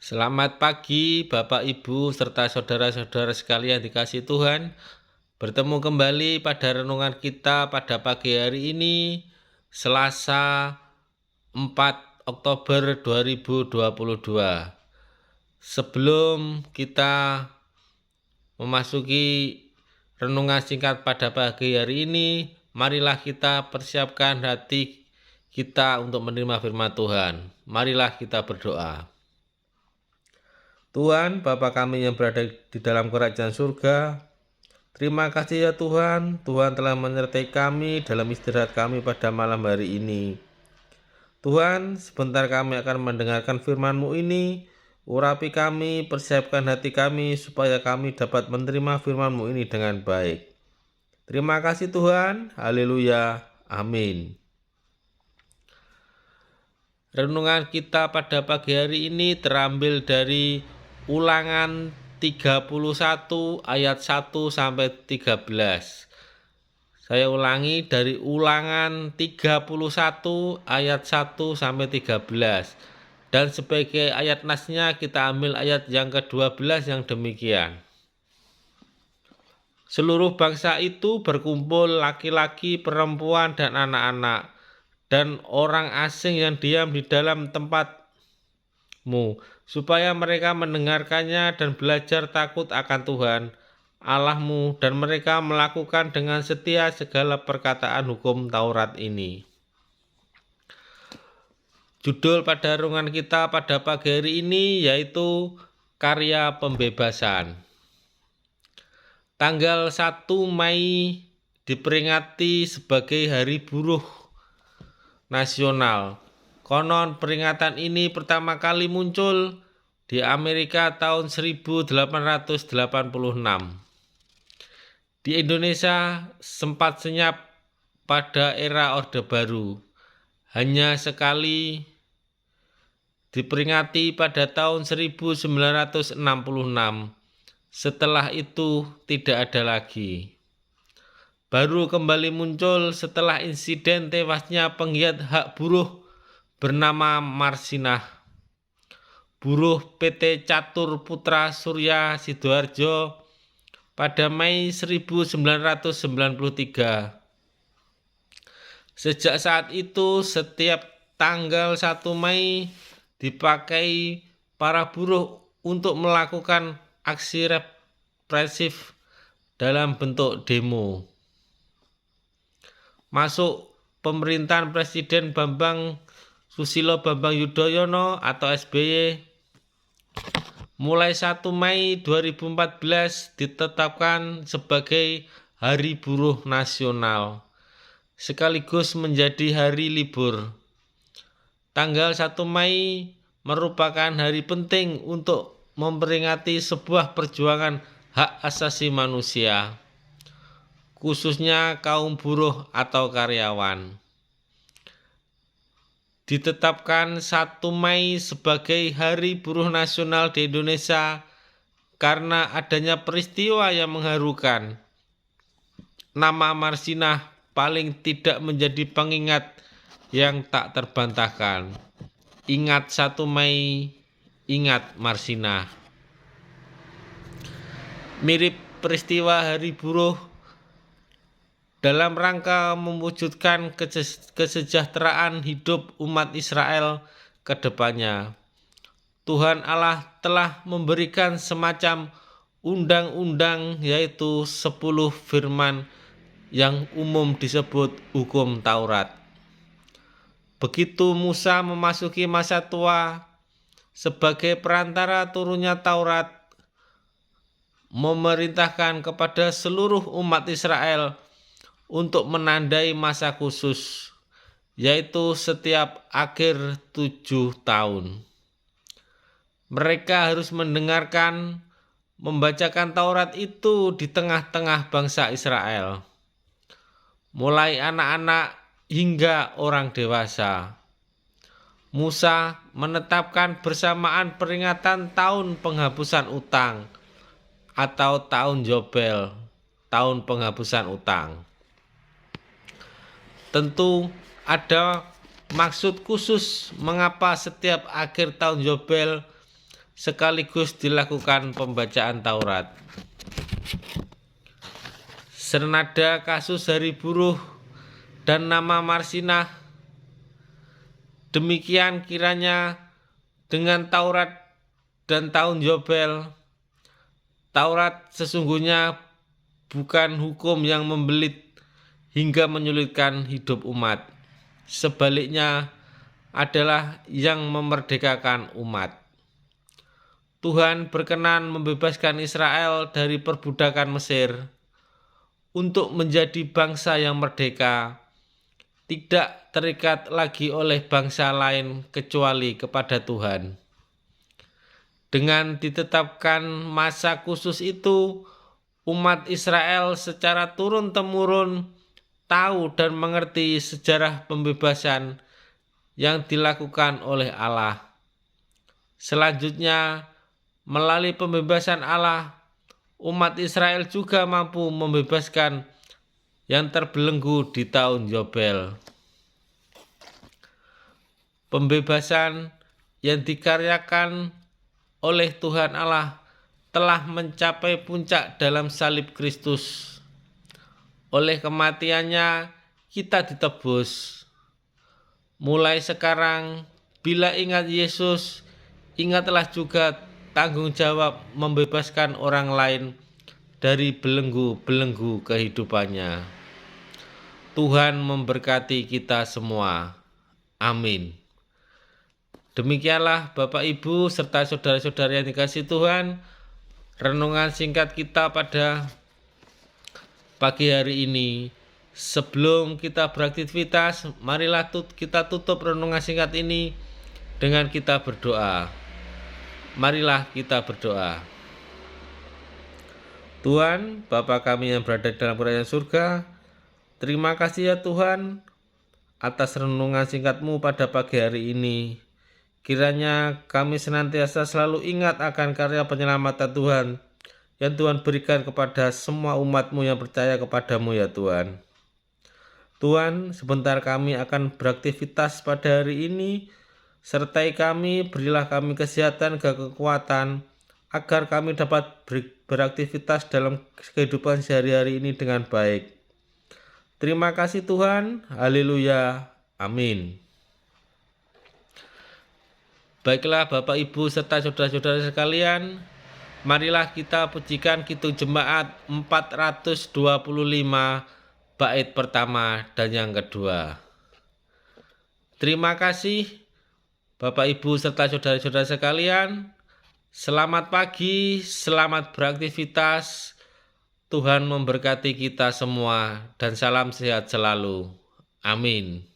Selamat pagi Bapak Ibu serta saudara-saudara sekalian dikasihi Tuhan. Bertemu kembali pada renungan kita pada pagi hari ini, Selasa 4 Oktober 2022. Sebelum kita memasuki renungan singkat pada pagi hari ini, marilah kita persiapkan hati kita untuk menerima firman Tuhan. Marilah kita berdoa. Tuhan, Bapa kami yang berada di dalam kerajaan surga, terima kasih ya Tuhan, Tuhan telah menyertai kami dalam istirahat kami pada malam hari ini. Tuhan, sebentar kami akan mendengarkan firman-Mu ini, urapi kami, persiapkan hati kami supaya kami dapat menerima firman-Mu ini dengan baik. Terima kasih Tuhan, haleluya, amin. Renungan kita pada pagi hari ini terambil dari Ulangan 31 ayat 1 sampai 13. Saya ulangi dari Ulangan 31 ayat 1 sampai 13. Dan sebagai ayat nasnya kita ambil ayat yang ke-12 yang demikian. Seluruh bangsa itu berkumpul, laki-laki, perempuan, dan anak-anak, dan orang asing yang diam di dalam tempatmu, supaya mereka mendengarkannya dan belajar takut akan Tuhan Allahmu, dan mereka melakukan dengan setia segala perkataan hukum Taurat ini. Judul pada renungan kita pada pagi hari ini yaitu Karya Pembebasan. Tanggal 1 Mei diperingati sebagai Hari Buruh Nasional. Konon peringatan ini pertama kali muncul di Amerika tahun 1886. Di Indonesia sempat senyap pada era Orde Baru. Hanya sekali diperingati pada tahun 1966. Setelah itu tidak ada lagi. Baru kembali muncul setelah insiden tewasnya penggiat hak buruh bernama Marsinah, buruh PT Catur Putra Surya Sidoarjo pada Mei 1993. Sejak saat itu setiap tanggal 1 Mei dipakai para buruh untuk melakukan aksi represif dalam bentuk demo. Masuk pemerintahan Presiden Bambang Susilo Bambang Yudhoyono atau SBY, mulai 1 Mei 2014 ditetapkan sebagai Hari Buruh Nasional, sekaligus menjadi hari libur. Tanggal 1 Mei merupakan hari penting untuk memperingati sebuah perjuangan hak asasi manusia, khususnya kaum buruh atau karyawan. Ditetapkan 1 Mei sebagai Hari Buruh Nasional di Indonesia karena adanya peristiwa yang mengharukan. Nama Marsinah paling tidak menjadi pengingat yang tak terbantahkan. Ingat 1 Mei, ingat Marsinah. Mirip peristiwa Hari Buruh dalam rangka mewujudkan kesejahteraan hidup umat Israel ke depannya. Tuhan Allah telah memberikan semacam undang-undang yaitu 10 firman yang umum disebut hukum Taurat. Begitu Musa memasuki masa tua sebagai perantara turunnya Taurat, memerintahkan kepada seluruh umat Israel untuk menandai masa khusus, yaitu setiap akhir 7 tahun. Mereka harus mendengarkan, membacakan Taurat itu di tengah-tengah bangsa Israel, mulai anak-anak hingga orang dewasa. Musa menetapkan bersamaan peringatan tahun penghapusan utang atau tahun Yobel, tahun penghapusan utang. Tentu ada maksud khusus mengapa setiap akhir tahun Yobel sekaligus dilakukan pembacaan Taurat. Senada kasus hari buruh dan nama Marsinah, demikian kiranya dengan Taurat dan tahun Yobel. Taurat sesungguhnya bukan hukum yang membelit hingga menyulitkan hidup umat. Sebaliknya adalah yang memerdekakan umat. Tuhan berkenan membebaskan Israel dari perbudakan Mesir untuk menjadi bangsa yang merdeka, tidak terikat lagi oleh bangsa lain kecuali kepada Tuhan. Dengan ditetapkan masa khusus itu, umat Israel secara turun-temurun tahu dan mengerti sejarah pembebasan yang dilakukan oleh Allah. Selanjutnya, melalui pembebasan Allah, umat Israel juga mampu membebaskan yang terbelenggu di tahun Yobel. Pembebasan yang dikaryakan oleh Tuhan Allah telah mencapai puncak dalam salib Kristus. Oleh kematiannya kita ditebus. Mulai sekarang, bila ingat Yesus, ingatlah juga tanggung jawab membebaskan orang lain dari belenggu-belenggu kehidupannya. Tuhan memberkati kita semua. Amin. Demikianlah Bapak Ibu serta saudara-saudara yang dikasihi Tuhan, renungan singkat kita pada pagi hari ini. Sebelum kita beraktivitas, marilah kita tutup renungan singkat ini dengan kita berdoa. Marilah kita berdoa. Tuhan, Bapa kami yang berada dalam kerajaan surga, terima kasih ya Tuhan atas renungan singkat-Mu pada pagi hari ini. Kiranya kami senantiasa selalu ingat akan karya penyelamatan Tuhan yang Tuhan berikan kepada semua umat-Mu yang percaya kepada-Mu ya Tuhan. Tuhan, sebentar kami akan beraktivitas pada hari ini. Sertai kami, berilah kami kesehatan dan kekuatan, agar kami dapat beraktivitas dalam kehidupan sehari-hari ini dengan baik. Terima kasih Tuhan, haleluya, amin. Baiklah Bapak Ibu serta saudara-saudara sekalian, marilah kita pujikan Kidung Jemaat 425 bait pertama dan yang kedua. Terima kasih Bapak Ibu serta saudara-saudara sekalian, selamat pagi, selamat beraktivitas. Tuhan memberkati kita semua dan salam sehat selalu. Amin.